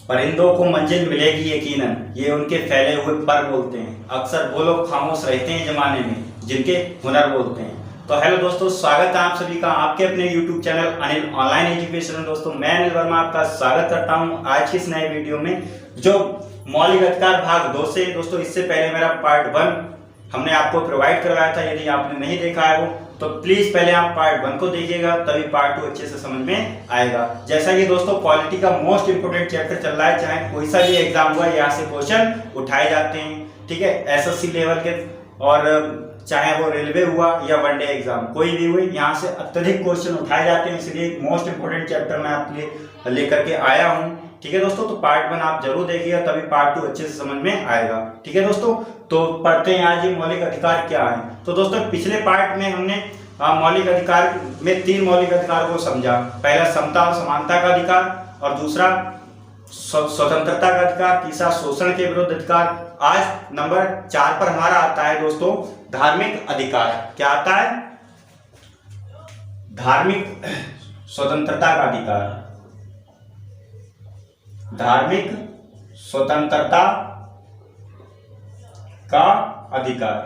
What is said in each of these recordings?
परिंदों को मंजिल मिलेगी यकीनन, ये उनके फैले हुए पर बोलते हैं। अक्सर वो लोग खामोश रहते हैं जमाने में जिनके हुनर बोलते हैं। तो हेलो दोस्तों, स्वागत है आप सभी का आपके अपने YouTube channel Anil online education में। दोस्तों मैं अनिल वर्मा आपका स्वागत करता हूं आज की इस नए वीडियो में, जो मौलिक अधिकार भाग 2 से। दोस्तों इससे पहले मेरा पार्ट 1 हमने आपको प्रोवाइड करवाया था। यदि आपने नहीं देखा है वो, तो प्लीज पहले आप पार्ट 1 को देखिएगा, तभी पार्ट 2 अच्छे से समझ में आएगा। जैसा कि दोस्तों पॉलिटी का मोस्ट इंपोर्टेंट चैप्टर चल रहा है, चाहे कोई सा भी एग्जाम हुआ यहाँ से क्वेश्चन उठाए जाते हैं, ठीक है, एसएससी लेवल के, और चाहे वो रेलवे हुआ या वनडे एग्जाम कोई भी हुई, यहाँ से अत्यधिक क्वेश्चन उठाए जाते हैं। इसलिए मोस्ट इंपोर्टेंट चैप्टर मैं आपके लिए लेकर के आया हूँ, ठीक है दोस्तों। तो पार्ट 1 आप जरूर देखिएगा, तभी पार्ट 2 अच्छे से समझ में आएगा, ठीक है दोस्तों। तो पढ़ते हैं आज ये मौलिक अधिकार क्या है। तो दोस्तों पिछले पार्ट में हमने मौलिक अधिकार में 3 मौलिक अधिकार को समझा। पहला समता और समानता का अधिकार, और दूसरा स्वतंत्रता का अधिकार, तीसरा शोषण के विरुद्ध अधिकार। आज नंबर 4 पर हमारा आता है दोस्तों धार्मिक अधिकार। क्या आता है? धार्मिक स्वतंत्रता का अधिकार, धार्मिक स्वतंत्रता का अधिकार।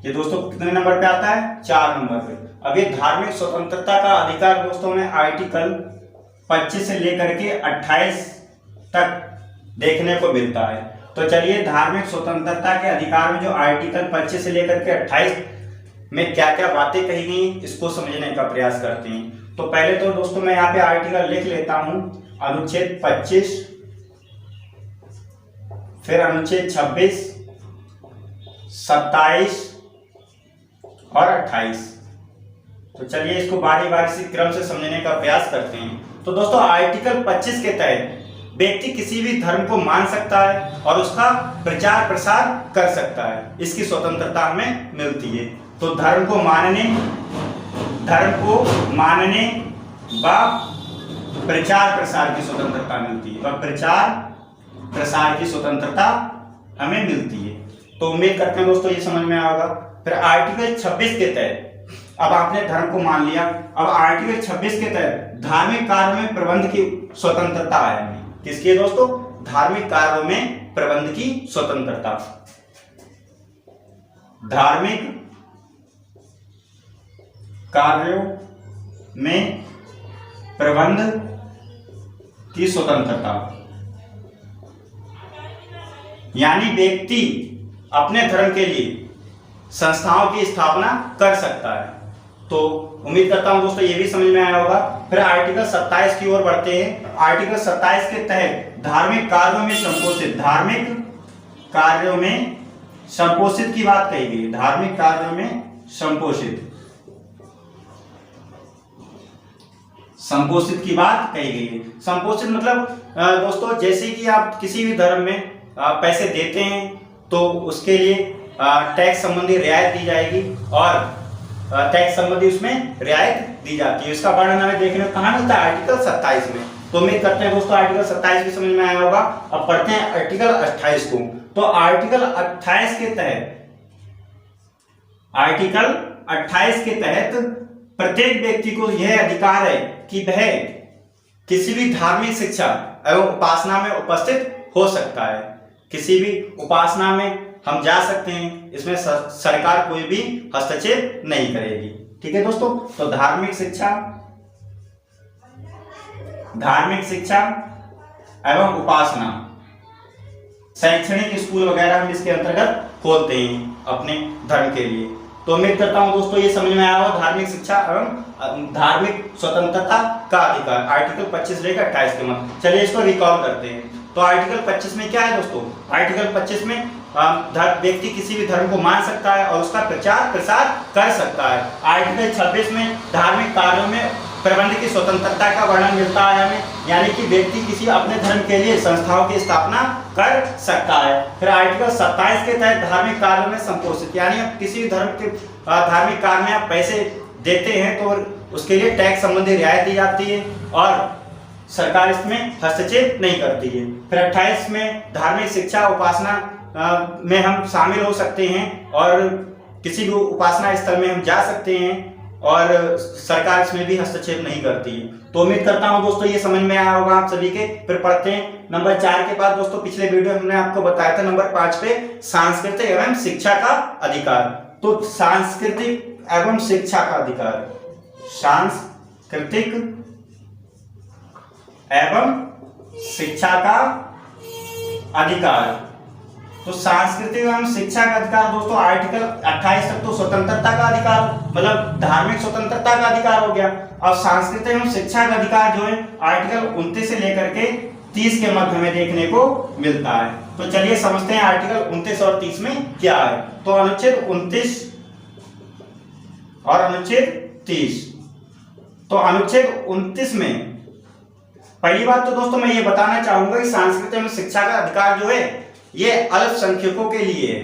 ये दोस्तों कितने नंबर पे आता है? 4 नंबर पे। अब ये धार्मिक स्वतंत्रता का अधिकार दोस्तों में आर्टिकल 25 से लेकर के 28 तक देखने को मिलता है। तो चलिए धार्मिक स्वतंत्रता के अधिकार में जो आर्टिकल 25 से लेकर के 28 में क्या क्या बातें कही गई इसको समझने का प्रयास करते हैं। तो पहले तो दोस्तों मैं यहाँ पे आर्टिकल लिख लेता हूं, अनुच्छेद 25, फिर अनुच्छेद 26, 27 और 28। तो चलिए इसको बारी बारी से क्रम से समझने का प्रयास करते हैं। तो दोस्तों आर्टिकल 25 के तहत व्यक्ति किसी भी धर्म को मान सकता है और उसका प्रचार प्रसार कर सकता है, इसकी स्वतंत्रता हमें मिलती है। तो धर्म को मानने व प्रचार प्रसार की स्वतंत्रता मिलती है, और प्रचार प्रसार की स्वतंत्रता हमें मिलती है। तो उम्मीद करते हैं दोस्तों ये समझ में आएगा। फिर आर्टिकल 26 के तहत, अब आपने धर्म को मान लिया, अब आर्टिकल 26 के तहत धार्मिक कार्यों में प्रबंध की स्वतंत्रता है हमें। किसकी है दोस्तों? धार्मिक कार्यों में प्रबंध की स्वतंत्रता। धार्मिक कार्यों में प्रबंध की स्वतंत्रता, यानी व्यक्ति अपने धर्म के लिए संस्थाओं की स्थापना कर सकता है। तो उम्मीद करता हूं दोस्तों ये भी समझ में आया होगा। फिर आर्टिकल 27 की ओर बढ़ते हैं। आर्टिकल 27 के तहत धार्मिक कार्यों में संपोषित, धार्मिक कार्यों में संपोषित की बात कही गई। धार्मिक कार्यों में संपोषित की बात कही गई है। संपोषित मतलब दोस्तों जैसे कि आप किसी भी धर्म में पैसे देते हैं तो उसके लिए टैक्स संबंधी रियायत दी जाएगी, और टैक्स संबंधी उसमें रियायत दी जाती है। इसका वर्णन हमें देखने को कहां मिलता है? आर्टिकल 27 में। तो उम्मीद करते हैं दोस्तों आर्टिकल 27 भी समझ में आया होगा। अब पढ़ते हैं आर्टिकल 28 को। तो आर्टिकल 28 के तहत प्रत्येक व्यक्ति को यह अधिकार है कि वह किसी भी धार्मिक शिक्षा एवं उपासना में उपस्थित हो सकता है। किसी भी उपासना में हम जा सकते हैं, इसमें सरकार कोई भी हस्तक्षेप नहीं करेगी, ठीक है दोस्तों। तो धार्मिक शिक्षा एवं उपासना, शैक्षणिक स्कूल वगैरह हम इसके अंतर्गत खोलते हैं अपने धर्म के लिए। तो उम्मीद करता हूं दोस्तों ये समझ में आया हो धार्मिक शिक्षा एवं धार्मिक स्वतंत्रता का अधिकार, आर्टिकल 25 लेकर 28 के मत। चलिए इसको रिकॉल करते हैं। तो आर्टिकल 25 में क्या है दोस्तों? आर्टिकल 25 में व्यक्ति किसी भी धर्म को मान सकता है और उसका प्रचार प्रसार कर सकता है। आर्टिकल 26 में धार्मिक कार्यों में प्रबंध की स्वतंत्रता का वर्णन मिलता है हमें, यानी कि व्यक्ति किसी अपने धर्म के लिए संस्थाओं की स्थापना कर सकता है। फिर आर्टिकल 27 के तहत धार्मिक कार्यों में संपोषित, यानी आप किसी भी धर्म के धार्मिक कार्य में आप पैसे देते हैं तो उसके लिए टैक्स संबंधी रियायत दी जाती है और सरकार इसमें हस्तक्षेप नहीं करती है। फिर 28 में धार्मिक शिक्षा उपासना में हम शामिल हो सकते हैं और किसी भी उपासना स्थल में हम जा सकते हैं और सरकार इसमें भी हस्तक्षेप नहीं करती है। तो उम्मीद करता हूं दोस्तों ये समझ में आया होगा आप सभी के। फिर पढ़ते हैं नंबर 4 के बाद दोस्तों। पिछले वीडियो में हमने आपको बताया था नंबर 5 पे सांस्कृतिक एवं शिक्षा का अधिकार। तो सांस्कृतिक एवं शिक्षा का अधिकार, सांस्कृतिक एवं शिक्षा का अधिकार। तो सांस्कृतिक एवं शिक्षा का अधिकार दोस्तों आर्टिकल 28 तक तो स्वतंत्रता का अधिकार, मतलब धार्मिक स्वतंत्रता का अधिकार हो गया। अब सांस्कृतिक एवं शिक्षा का अधिकार जो है आर्टिकल 29 से लेकर के 30 के मध्य में देखने को मिलता है। तो चलिए समझते हैं आर्टिकल 29 और 30 में क्या है। तो अनुच्छेद 29 और अनुच्छेद 30। तो अनुच्छेद 29 में पहली बात तो दोस्तों मैं ये बताना चाहूंगा कि सांस्कृतिक एवं शिक्षा का अधिकार जो है ये अल्पसंख्यकों के लिए है।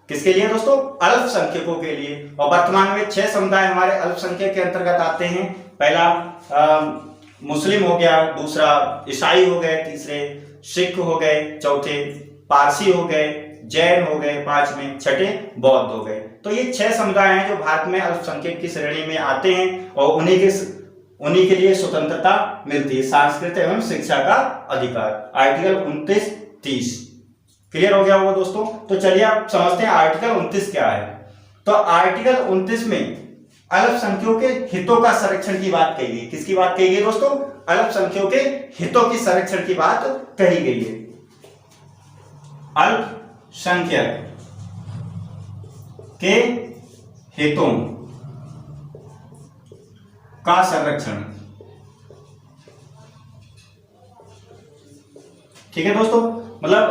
किसके लिए दोस्तों? अल्पसंख्यकों के लिए। और वर्तमान में 6 समुदाय हमारे अल्पसंख्यक के अंतर्गत आते हैं। पहला मुस्लिम हो गया, दूसरा ईसाई हो गए, तीसरे सिख हो गए, चौथे पारसी हो गए, जैन हो गए, 5वें, छठे बौद्ध हो गए। तो ये 6 समुदाय हैं जो भारत में अल्पसंख्यक की श्रेणी में आते हैं और उन्हीं के लिए स्वतंत्रता मिलती है, सांस्कृतिक एवं शिक्षा का अधिकार। आर्टिकल 29-30 क्लियर हो गया होगा दोस्तों। तो चलिए आप समझते हैं आर्टिकल 29 क्या है। तो आर्टिकल 29 में अल्पसंख्यकों के हितों का संरक्षण की बात कही गई। किसकी बात कही गई दोस्तों? अल्पसंख्यकों के हितों की संरक्षण की बात कही गई है। अल्पसंख्यक के हितों का संरक्षण, ठीक है दोस्तों। मतलब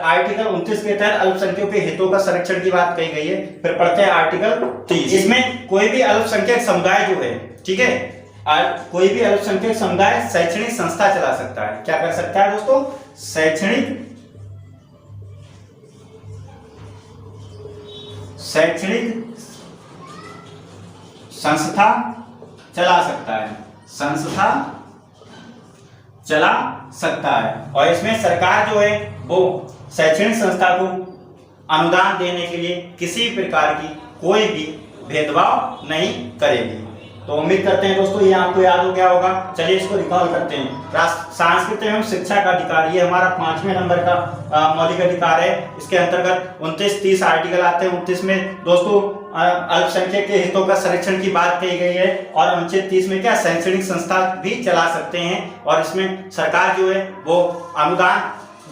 आर्टिकल 29 के तहत अल्पसंख्यकों के हितों का संरक्षण की बात कही गई है। फिर पढ़ते हैं आर्टिकल 30। इसमें कोई भी अल्पसंख्यक समुदाय जो है, ठीक है, कोई भी अल्पसंख्यक समुदाय शैक्षणिक संस्था चला सकता है। क्या कर सकता है दोस्तों? शैक्षणिक संस्था चला सकता है, संस्था चला सकता है। और इसमें सरकार जो है वो शैक्षणिक संस्था को अनुदान देने के लिए किसी प्रकार की कोई भी भेदभाव नहीं करेगी। तो उम्मीद करते हैं दोस्तों ये आपको याद हो गया होगा। चलिए इसको रिकॉल करते हैं। सांस्कृतिक एवं शिक्षा का अधिकार, ये हमारा 5वें नंबर का मौलिक अधिकार है। इसके अंतर्गत 29-30 आर्टिकल आते हैं। 29 में दोस्तों अल्पसंख्यक के हितों का संरक्षण की बात कही गई है और अनुच्छेद 30 में क्या शैक्षणिक संस्था भी चला सकते हैं और इसमें सरकार जो है वो अनुदान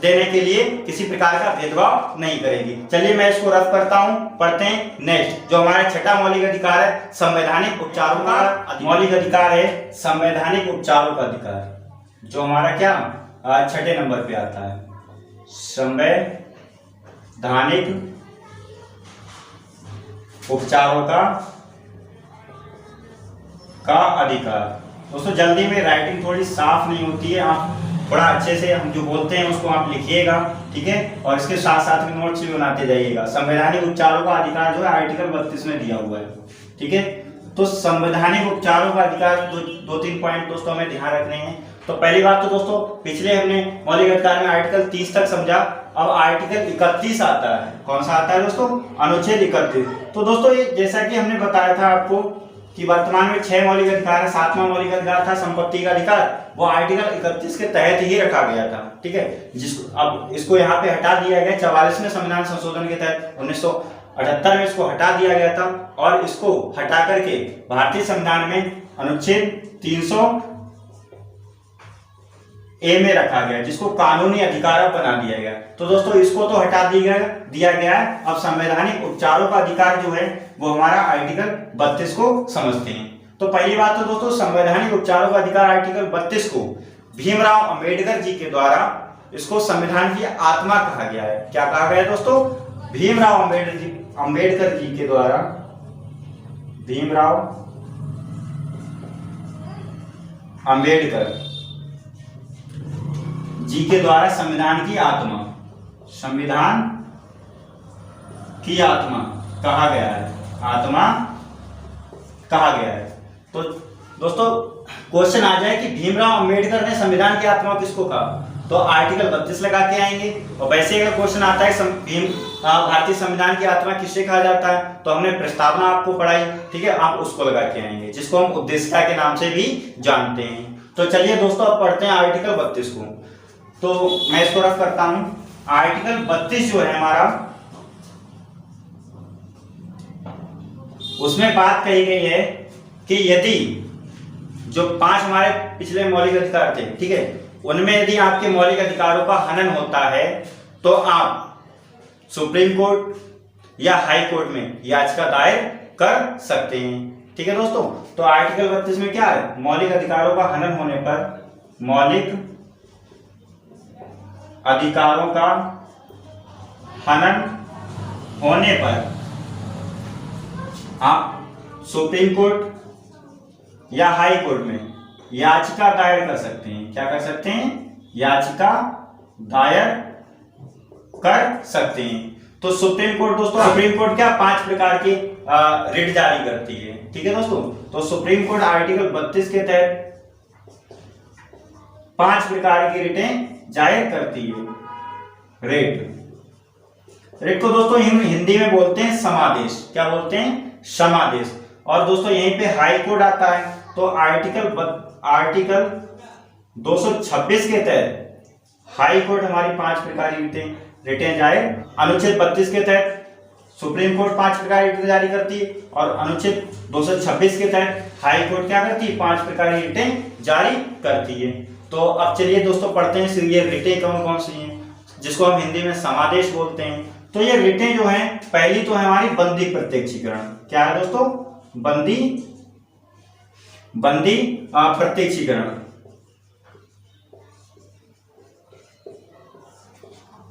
देने के लिए किसी प्रकार का भेदभाव नहीं करेगी। चलिए मैं इसको रफ करता हूं, पढ़ते हैं नेक्स्ट। जो हमारा छठा मौलिक अधिकार है संवैधानिक उपचारों का मौलिक अधिकार है, संवैधानिक उपचारों का अधिकार, जो हमारा क्या छठे नंबर पे आता है, संवैधानिक उपचारों का अधिकार। दोस्तों जल्दी में राइटिंग थोड़ी साफ नहीं होती है, आप थोड़ा अच्छे से हम जो बोलते हैं उसको आप लिखिएगा, ठीक है, और इसके साथ साथ में नोट्स भी बनाते जाइएगा। संवैधानिक उपचारों का अधिकार जो है आर्टिकल 32 में दिया हुआ है, ठीक है। तो संवैधानिक उपचारों का अधिकार 2-3 पॉइंट दोस्तों हमें ध्यान रखने हैं। तो पहली बात तो दोस्तों पिछले हमने मौलिक अधिकार में आर्टिकल 30 तक समझा, अब आर्टिकल 31 आता है। कौन सा आता है दोस्तों? अनुच्छेद 31। तो दोस्तों ये जैसा कि हमने बताया था आपको कि वर्तमान में 6 मौलिक अधिकार है। 7वां मौलिक अधिकार था संपत्ति का अधिकार, वो आर्टिकल 31 के तहत ही रखा गया था, ठीक है। अब इसको यहाँ पे हटा दिया गया 44वें संविधान संशोधन के तहत 1978 में इसको हटा दिया गया था और इसको हटा करके भारतीय संविधान में अनुच्छेद 300A में रखा गया, जिसको कानूनी अधिकार बना दिया गया। तो दोस्तों इसको तो हटा दिया गया है। अब संवैधानिक उपचारों का अधिकार जो है वो हमारा आर्टिकल 32 को समझते हैं। तो पहली बात तो दोस्तों संवैधानिक उपचारों का अधिकार आर्टिकल 32 को भीमराव अंबेडकर जी के द्वारा इसको संविधान की आत्मा कहा गया है। क्या कहा गया है दोस्तों? भीमराव अंबेडकर जी के द्वारा, भीमराव अंबेडकर जी के द्वारा संविधान की आत्मा, संविधान की आत्मा कहा गया है, आत्मा कहा गया है। तो दोस्तों क्वेश्चन आ जाए कि भीमराव अंबेडकर ने संविधान की आत्मा किसको कहा? तो आर्टिकल 32 लगा के आएंगे। और वैसे अगर क्वेश्चन आता है भारतीय संविधान की आत्मा किससे कहा जाता है, तो हमने प्रस्तावना आपको पढ़ाई, ठीक है, आप उसको लगा के आएंगे, जिसको हम उद्देशिका के नाम से भी जानते हैं। तो चलिए दोस्तों अब पढ़ते हैं आर्टिकल 32 को। तो मैं इसको रफ करता हूं। आर्टिकल 32 जो है हमारा, उसमें बात कही गई है कि यदि जो 5 हमारे पिछले मौलिक अधिकार थे, ठीक है, उनमें यदि आपके मौलिक अधिकारों का हनन होता है तो आप सुप्रीम कोर्ट या हाई कोर्ट में याचिका दायर कर सकते हैं। ठीक है दोस्तों, तो आर्टिकल 32 में क्या है, मौलिक अधिकारों का हनन होने पर, मौलिक अधिकारों का हनन होने पर आप सुप्रीम कोर्ट या हाई कोर्ट में याचिका दायर कर सकते हैं। क्या कर सकते हैं, याचिका दायर कर सकते हैं। तो सुप्रीम कोर्ट दोस्तों, सुप्रीम कोर्ट क्या 5 प्रकार की रिट जारी करती है। ठीक है दोस्तों, तो सुप्रीम कोर्ट आर्टिकल 32 के तहत 5 प्रकार की रिटें जारी करती है। रिट को दोस्तों हिंदी में बोलते हैं समादेश। क्या बोलते हैं, समादेश। और दोस्तों यहीं पे हाई कोर्ट आता है, तो आर्टिकल 226 के तहत हाई कोर्ट हमारी 5 प्रकार की रिटें जारी। अनुच्छेद 32 के तहत सुप्रीम कोर्ट 5 प्रकार की रिटें जारी करती है, और अनुच्छेद 226 के तहत हाई कोर्ट क्या करती है, 5 प्रकार की रिटें जारी करती है। तो अब चलिए दोस्तों पढ़ते हैं ये रिटें कौन कौन सी हैं, जिसको हम हिंदी में समादेश बोलते हैं। तो ये रिटें जो हैं, पहली तो है हमारी बंदी प्रत्यक्षीकरण। क्या है दोस्तों, बंदी प्रत्यक्षीकरण।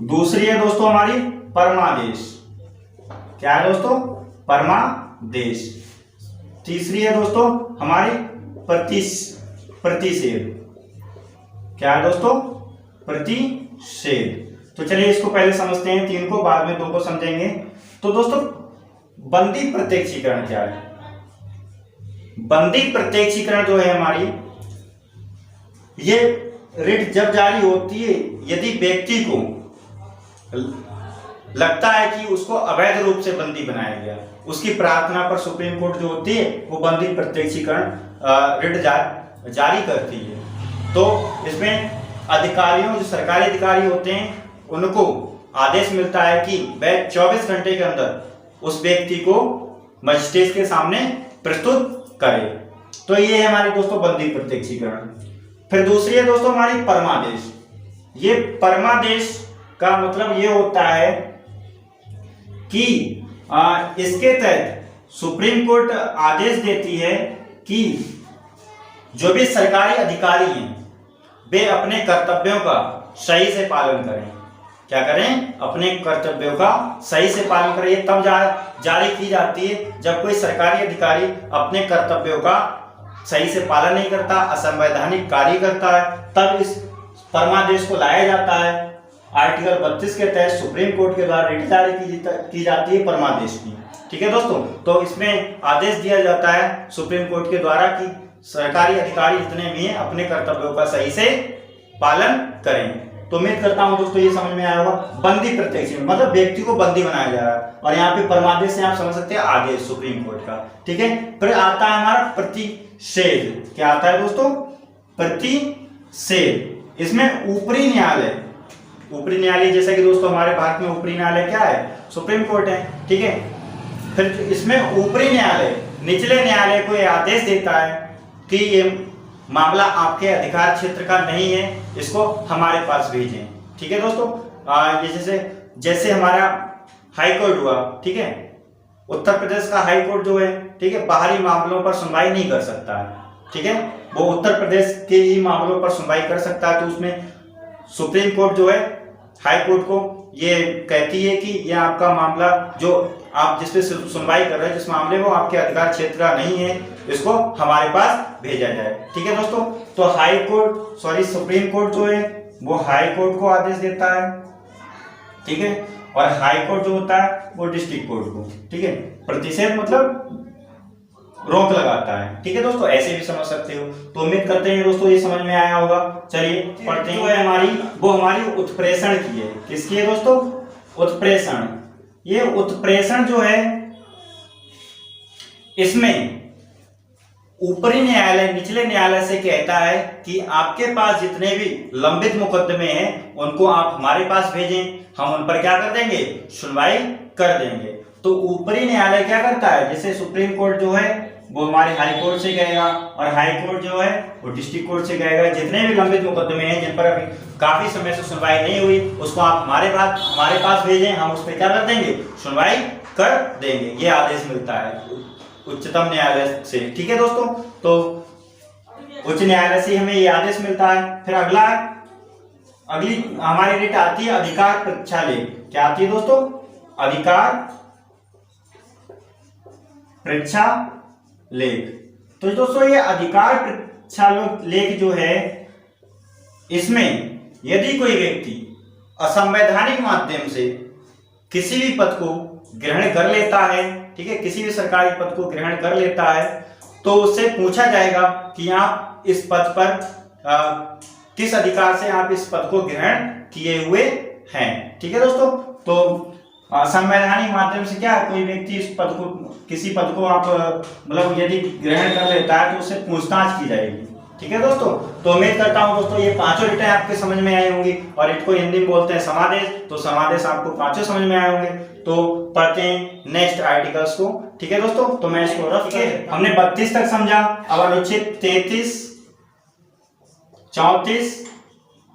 दूसरी है दोस्तों हमारी परमादेश। क्या है दोस्तों, परमादेश। तीसरी है दोस्तों हमारी प्रतिषेध। क्या है दोस्तों, प्रतिषेध। तो चलिए इसको पहले समझते हैं, 3 को, बाद में 2 को समझेंगे। तो दोस्तों बंदी प्रत्यक्षीकरण क्या है, बंदी प्रत्यक्षीकरण जो है हमारी, ये रिट जब जारी होती है यदि व्यक्ति को लगता है कि उसको अवैध रूप से बंदी बनाया गया, उसकी प्रार्थना पर सुप्रीम कोर्ट जो होती है वो बंदी प्रत्यक्षीकरण रिट जारी करती है। तो इसमें अधिकारियों, जो सरकारी अधिकारी होते हैं, उनको आदेश मिलता है कि वह 24 घंटे के अंदर उस व्यक्ति को मजिस्ट्रेट के सामने प्रस्तुत करे। तो ये है हमारी दोस्तों बंदी प्रत्यक्षीकरण। फिर दूसरी है दोस्तों हमारी परमादेश। ये परमादेश का मतलब ये होता है कि इसके तहत सुप्रीम कोर्ट आदेश देती है कि जो भी सरकारी अधिकारी हैं वे अपने कर्तव्यों का सही से पालन करें। क्या करें, अपने कर्तव्यों का सही से पालन करें। ये तब जारी की जाती है जब कोई सरकारी अधिकारी अपने कर्तव्यों का सही से पालन नहीं करता, असंवैधानिक कार्य करता है, तब इस परमादेश को लाया जाता है। आर्टिकल 32 के तहत सुप्रीम कोर्ट के द्वारा रिट जारी की जाती है परमादेश की। ठीक है दोस्तों, तो इसमें आदेश दिया जाता है सुप्रीम कोर्ट के द्वारा कि सरकारी अधिकारी जितने भी हैं अपने कर्तव्यों का सही से पालन करें। तो उम्मीद करता हूं दोस्तों ये समझ में आया होगा। बंदी प्रत्यक्षीकरण मतलब व्यक्ति को बंदी बनाया जा रहा है, और यहाँ पे परमादेश से आप समझ सकते हैं आदेश सुप्रीम कोर्ट का। ठीक है, फिर आता है हमारा प्रतिषेध। क्या आता है दोस्तों, प्रतिषेध। इसमें ऊपरी न्यायालय, जैसा कि दोस्तों हमारे भारत में ऊपरी न्यायालय क्या है, सुप्रीम कोर्ट है। ठीक है, फिर इसमें ऊपरी न्यायालय निचले न्यायालय को यह आदेश देता है कि ये मामला आपके अधिकार क्षेत्र का नहीं है, इसको हमारे पास भेजें। ठीक है दोस्तों, जैसे हमारा हाई कोर्ट हुआ, ठीक है, उत्तर प्रदेश का हाई कोर्ट जो है, ठीक है, बाहरी मामलों पर सुनवाई नहीं कर सकता है। ठीक है, वो उत्तर प्रदेश के ही मामलों पर सुनवाई कर सकता है। तो उसमें सुप्रीम कोर्ट जो है हाई कोर्ट को ये कहती है कि ये आपका मामला जो आप जिस पे सुनवाई कर रहे हैं, जिस मामले को आपके अधिकार क्षेत्र का नहीं है, इसको हमारे पास भेजा जाए। ठीक है दोस्तों, तो सुप्रीम कोर्ट जो है वो हाई कोर्ट को आदेश देता है। ठीक है, और हाई कोर्ट जो होता है वो डिस्ट्रिक्ट कोर्ट को। ठीक है, प्रतिषेध मतलब रोक लगाता है। ठीक है दोस्तों, ऐसे भी समझ सकते हो। तो उम्मीद करते हैं दोस्तों ये समझ में आया होगा। चलिए पढ़ते हैं। जो है हमारी वो हमारी उत्प्रेषण की है। किसकी है दोस्तों? उत्प्रेषण। ये उत्प्रेषण जो है इसमें ऊपरी न्यायालय निचले न्यायालय से कहता है कि आपके पास जितने भी लंबित मुकदमे हैं उनको आप हमारे पास भेजें, हम उन पर क्या कर देंगे? सुनवाई कर देंगे। तो ऊपरी न्यायालय क्या करता है? जैसे सुप्रीम कोर्ट जो है वो हमारे हाई कोर्ट से कहेगा, और हाई कोर्ट जो है वो डिस्ट्रिक्ट कोर्ट से कहेगा जितने भी लंबित मुकदमे हैं जिन पर अभी काफी समय से सुनवाई नहीं हुई उसको आप हमारे पास भेजें, हम उस पर क्या कर देंगे? सुनवाई कर देंगे। ये आदेश मिलता है उच्चतम न्यायालय से। ठीक है दोस्तों, तो उच्च न्यायालय से हमें ये आदेश मिलता है। फिर अगली हमारी रिट आती है अधिकार परीक्षा लेख। क्या आती है दोस्तों? अधिकार परीक्षा लेख। तो दोस्तों ये अधिकार परीक्षा लेख जो है इसमें यदि कोई व्यक्ति असंवैधानिक माध्यम से किसी भी पद को ग्रहण कर लेता है, ठीक है, किसी भी सरकारी पद को ग्रहण कर लेता है, तो उससे पूछा जाएगा कि आप इस पद पर किस अधिकार से आप इस पद को ग्रहण किए हुए हैं। ठीक है दोस्तों, तो संवैधानिक माध्यम से क्या कोई व्यक्ति इस पद को किसी पद को आप मतलब यदि ग्रहण कर लेता है तो उससे पूछताछ की जाएगी। ठीक है दोस्तों, तो उम्मीद करता हूं दोस्तों ये पांचों रिटें आपके समझ में आई होंगी, और इनको हिंदी में बोलते हैं समादेश। तो समादेश आपको पांचों समझ में आए होंगे। तो पढ़ते हैं नेक्स्ट आर्टिकल्स को। ठीक है दोस्तों, तो मैं इसको रफ के हमने 32 तक समझा। अब अनुच्छेद 33, 34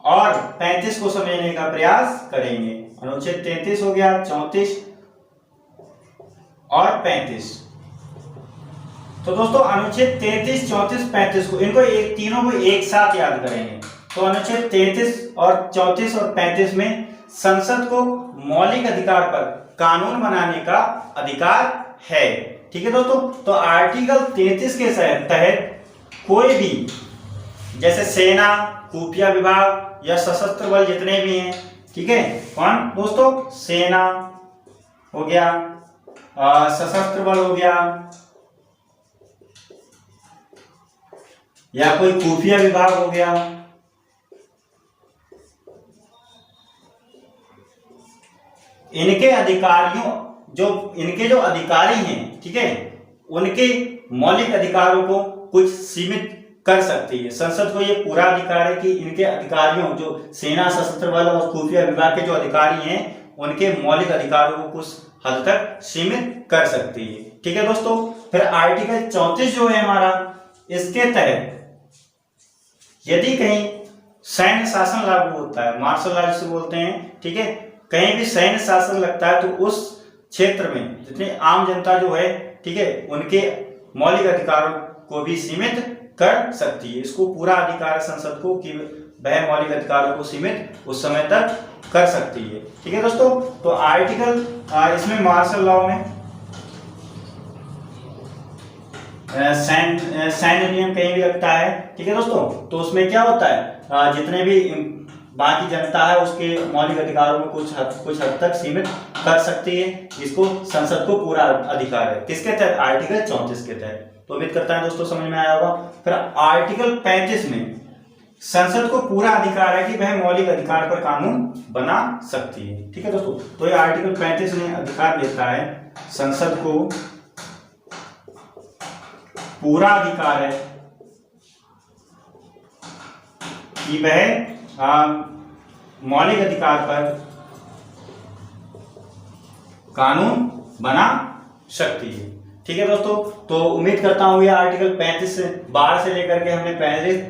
और 35 को समझने का प्रयास करेंगे। अनुच्छेद 33 हो गया, 34 और 35। तो दोस्तों अनुच्छेद 33, 34, 35 को तीनों को एक साथ याद करेंगे। तो अनुच्छेद 33 और 34 और 35 में संसद को मौलिक अधिकार पर कानून बनाने का अधिकार है। ठीक है दोस्तों, तो आर्टिकल 33 के तहत कोई भी जैसे सेना, खुफिया विभाग या सशस्त्र बल जितने भी हैं, ठीक है, कौन दोस्तों? सेना हो गया, सशस्त्र बल हो गया, या कोई खुफिया विभाग हो गया, इनके जो अधिकारी हैं, ठीक है, उनके मौलिक अधिकारों को कुछ सीमित कर सकती है। संसद को ये पूरा अधिकार है कि इनके अधिकारियों जो सेना, सशस्त्र बल और खुफिया विभाग के जो अधिकारी हैं उनके मौलिक अधिकारों को कुछ हद तक सीमित कर सकती है। ठीक है दोस्तों, फिर आर्टिकल 34 जो है हमारा, इसके तहत यदि कहीं सैन्य शासन लागू होता है, मार्शल लॉ जिसे बोलते हैं, ठीक है, कहीं भी सैन्य शासन लगता है तो उस क्षेत्र में जितनी आम जनता जो है, ठीक है, उनके मौलिक अधिकारों को भी सीमित कर सकती है। इसको पूरा अधिकार है संसद को कि वह मौलिक अधिकारों को सीमित उस समय तक कर सकती है। ठीक है दोस्तों, तो आर्टिकल इसमें मार्शल लॉ में सैन्य नियम कहीं भी लगता है, ठीक है दोस्तों, तो उसमें क्या होता है, जितने भी बाकी जनता है उसके मौलिक अधिकारों में कुछ हद तक सीमित कर सकती है। इसको संसद को पूरा अधिकार है। किसके तहत? आर्टिकल 34 के तहत। तो उम्मीद करता है दोस्तों समझ में आया होगा। फिर आर्टिकल 35 में संसद को पूरा अधिकार है कि वह मौलिक अधिकार पर कानून बना सकती है। ठीक है दोस्तों, तो ये आर्टिकल 35 में अधिकार देता है संसद को पूरा अधिकार है कि वह मौलिक अधिकार पर कानून बना सकती है। ठीक है दोस्तों, तो उम्मीद करता हूँ ये आर्टिकल 35 से 12 से लेकर के हमने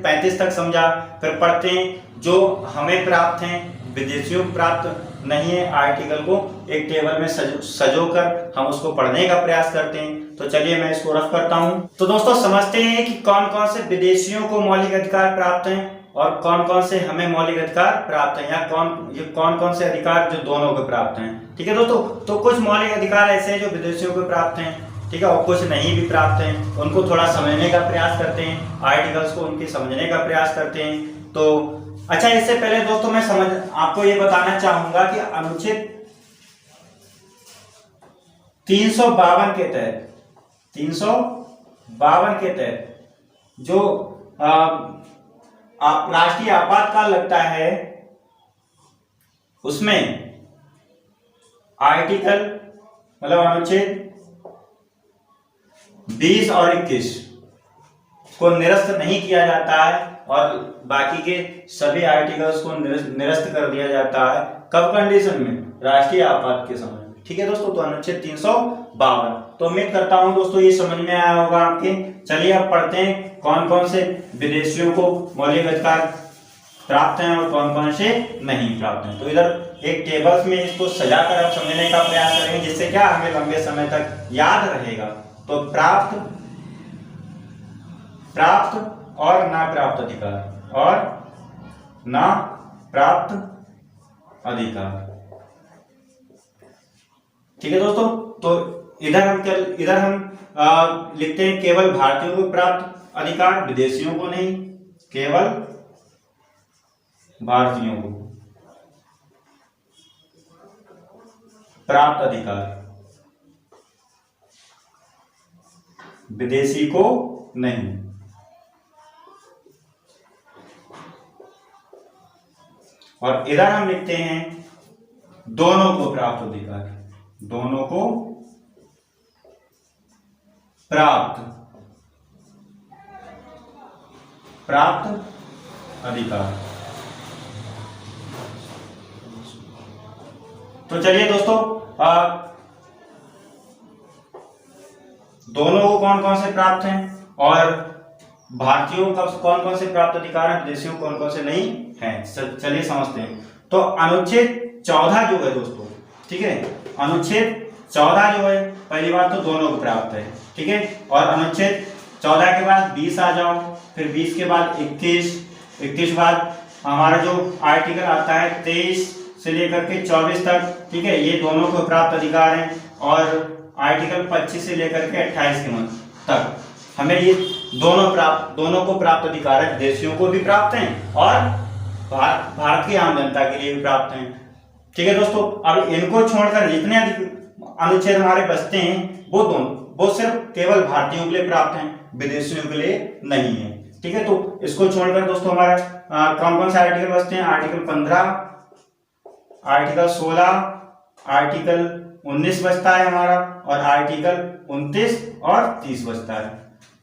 35 तक समझा। फिर पढ़ते हैं जो हमें प्राप्त हैं, विदेशियों को प्राप्त नहीं है, आर्टिकल को एक टेबल में सजोकर हम उसको पढ़ने का प्रयास करते हैं। तो चलिए मैं इसको रफ करता हूँ। तो दोस्तों समझते हैं कि कौन कौन से विदेशियों को मौलिक अधिकार प्राप्त हैं और कौन कौन से हमें मौलिक अधिकार प्राप्त हैं, या कौन कौन से अधिकार जो दोनों को प्राप्त हैं। ठीक है दोस्तों, तो कुछ मौलिक अधिकार ऐसे हैं जो विदेशियों को प्राप्त हैं, ठीक है, और कुछ नहीं भी प्राप्त हैं। उनको थोड़ा समझने का प्रयास करते हैं, आर्टिकल्स को उनके समझने का प्रयास करते हैं। तो अच्छा, इससे पहले दोस्तों मैं आपको ये बताना चाहूंगा कि अनुच्छेद 352 के तहत 352 52 के तहत जो राष्ट्रीय आपातकाल लगता है उसमें आर्टिकल मतलब अनुच्छेद 20 और 21 को निरस्त नहीं किया जाता है और बाकी के सभी आर्टिकल्स को निरस्त कर दिया जाता है। कब कंडीशन में? राष्ट्रीय आपात के समय। ठीक है दोस्तों, तो अनुच्छेद 352। तो उम्मीद करता हूं दोस्तों ये समझ में आया होगा आपके। चलिए अब पढ़ते हैं कौन कौन से विदेशियों को मौलिक अधिकार प्राप्त हैं और कौन कौन से नहीं प्राप्त हैं। तो इधर एक टेबल्स में इसको सजाकर आप समझने का प्रयास करेंगे, जिससे क्या हमें लंबे समय तक याद रहेगा। तो प्राप्त, प्राप्त और ना प्राप्त अधिकार और ना प्राप्त अधिकार। ठीक है दोस्तों, तो इधर हम लिखते हैं केवल भारतीयों को प्राप्त अधिकार, विदेशियों को नहीं, केवल भारतीयों को प्राप्त अधिकार, विदेशी को नहीं। और इधर हम लिखते हैं दोनों को प्राप्त अधिकार, दोनों को प्राप्त अधिकार। तो चलिए दोस्तों, दोनों को कौन कौन से प्राप्त हैं और भारतीयों को कौन कौन से प्राप्त अधिकार हैं, विदेशियों को कौन कौन से नहीं हैं, चलिए समझते हैं। तो अनुच्छेद 14 जो है दोस्तों, ठीक है, अनुच्छेद 14 जो है, पहली बात तो दोनों को प्राप्त है। ठीक है, और अनुच्छेद 14 के बाद 20 आ जाओ, फिर 20 के बाद 21 बाद हमारा जो आर्टिकल आता है 23 से लेकर के 24 तक। ठीक है, ये दोनों को प्राप्त अधिकार हैं। और आर्टिकल 25 से लेकर के 28 के तक हमें ये दोनों को प्राप्त अधिकार है, विदेशियों को भी प्राप्त हैं और भारत की आम जनता के लिए भी प्राप्त हैं। ठीक है दोस्तों, अब इनको छोड़कर जितने अनुच्छेद हमारे बचते हैं वो सिर्फ केवल भारतीयों के लिए प्राप्त हैं, विदेशियों के लिए नहीं है। ठीक है, तो इसको छोड़कर दोस्तों हमारा कौन कौन से आर्टिकल बचते हैं? आर्टिकल 15, आर्टिकल 16, आर्टिकल 19 बचता है हमारा, और आर्टिकल 29 और 30 बचता है।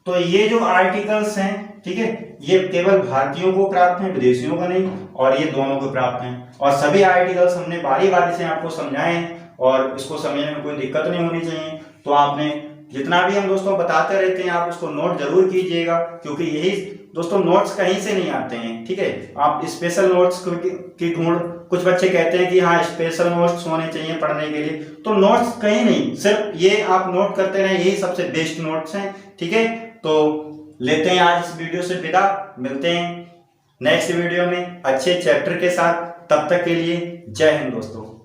तो ये जो आर्टिकल्स हैं, ठीक है, ये केवल भारतीयों को प्राप्त हैं, विदेशियों को नहीं, और ये दोनों को प्राप्त हैं। और सभी आर्टिकल्स हमने बारी बारी से आपको समझाए हैं और इसको समझने में कोई दिक्कत नहीं होनी चाहिए। तो आपने जितना भी हम दोस्तों बताते रहते हैं आप उसको नोट जरूर कीजिएगा, क्योंकि यही दोस्तों नोट्स कहीं से नहीं आते हैं। ठीक है, आप स्पेशल नोट्स की ढूंढ, कुछ बच्चे कहते हैं कि हाँ स्पेशल नोट्स होने चाहिए पढ़ने के लिए, तो नोट्स कहीं नहीं, सिर्फ ये आप नोट करते रहें, यही सबसे बेस्ट नोट्स हैं। ठीक है, तो लेते हैं आज इस वीडियो से विदा, मिलते हैं नेक्स्ट वीडियो में अच्छे चैप्टर के साथ। तब तक के लिए जय हिंद दोस्तों।